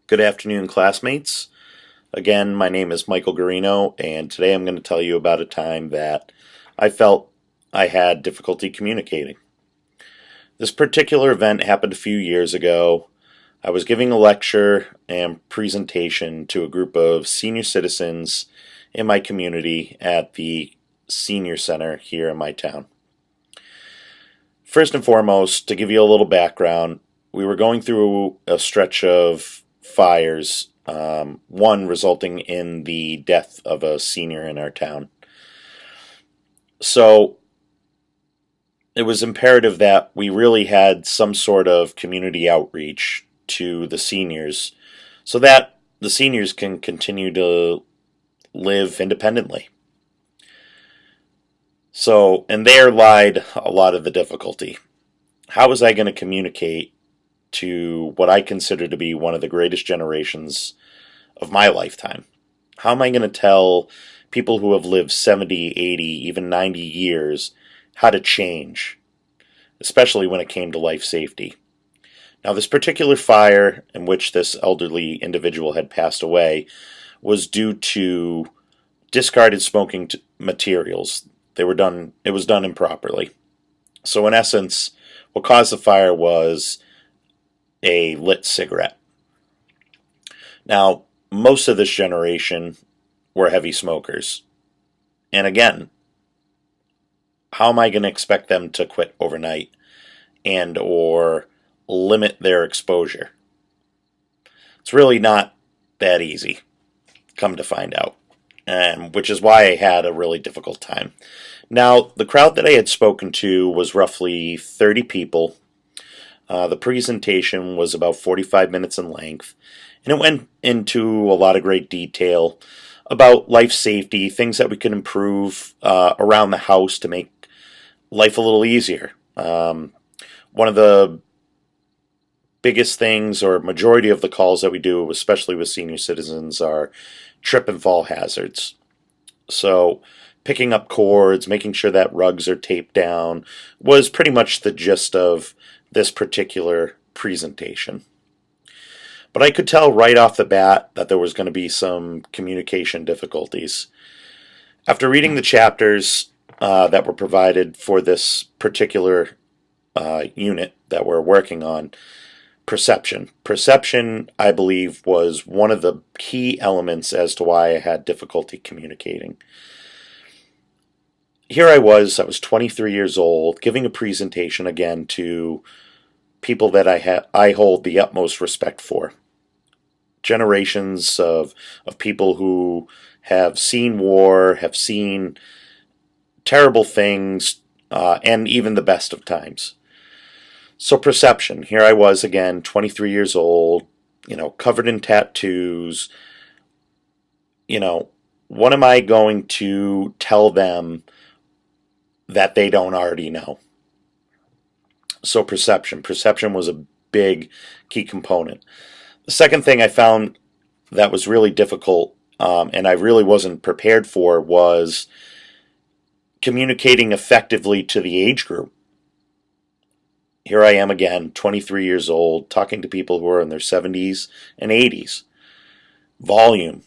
Good afternoon, classmates. Again, my name is Michael Garino, and today I'm going to tell you about a time that I felt I had difficulty communicating. This particular event happened a few years ago. I was giving a lecture and presentation to a group of senior citizens in my community at the senior center here in my town. First and foremost, to give you a little background, we were going through a stretch of fires, one resulting in the death of a senior in our town. So it was imperative that we really had some sort of community outreach to the seniors so that the seniors can continue to live independently. So, and there lied a lot of the difficulty. How was I going to communicate to what I consider to be one of the greatest generations of my lifetime? How am I going to tell people who have lived 70, 80, even 90 years how to change, especially when it came to life safety? Now, this particular fire in which this elderly individual had passed away was due to discarded smoking materials. It was done improperly. So in essence, what caused the fire was a lit cigarette. Now, most of this generation were heavy smokers. And again, how am I going to expect them to quit overnight and or limit their exposure? It's really not that easy, come to find out. And which is why I had a really difficult time. Now, the crowd that I had spoken to was roughly 30 people. The presentation was about 45 minutes in length, and it went into a lot of great detail about life safety, things that we can improve around the house to make life a little easier. One of the biggest things, or majority of the calls that we do, especially with senior citizens, are trip and fall hazards. So picking up cords, making sure that rugs are taped down, was pretty much the gist of this particular presentation. But I could tell right off the bat that there was going to be some communication difficulties. After reading the chapters that were provided for this particular unit that we're working on, perception. Perception, I believe, was one of the key elements as to why I had difficulty communicating. Here I was 23 years old, giving a presentation again to people that I hold the utmost respect for. Generations of people who have seen war, have seen terrible things, and even the best of times. So perception, here I was again, 23 years old, covered in tattoos. What am I going to tell them that they don't already know? So perception was a big key component. The second thing I found that was really difficult, and I really wasn't prepared for, was communicating effectively to the age group. Here I am again, 23 years old, talking to people who are in their 70s and 80s. Volume.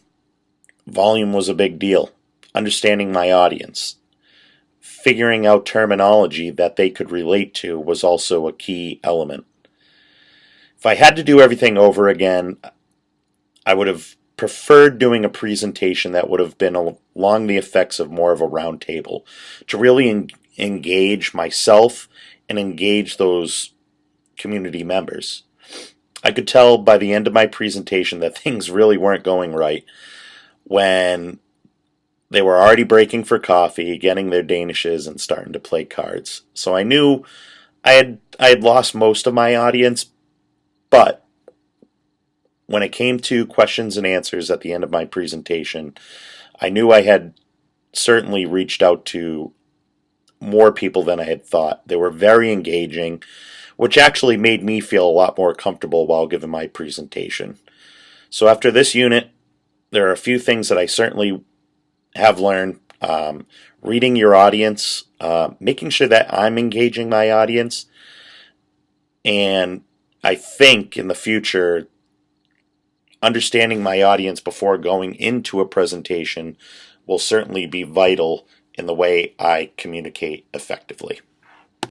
Volume was a big deal. Understanding my audience. Figuring out terminology that they could relate to was also a key element. If I had to do everything over again, I would have preferred doing a presentation that would have been along the effects of more of a round table, to really engage myself and engage those community members. I could tell by the end of my presentation that things really weren't going right when they were already breaking for coffee, getting their danishes, and starting to play cards. So I knew I had lost most of my audience, but when it came to questions and answers at the end of my presentation, I knew I had certainly reached out to more people than I had thought. They were very engaging, which actually made me feel a lot more comfortable while giving my presentation. So after this unit, there are a few things that I certainly have learned. Reading your audience, making sure that I'm engaging my audience, and I think in the future Understanding my audience before going into a presentation will certainly be vital in the way I communicate effectively.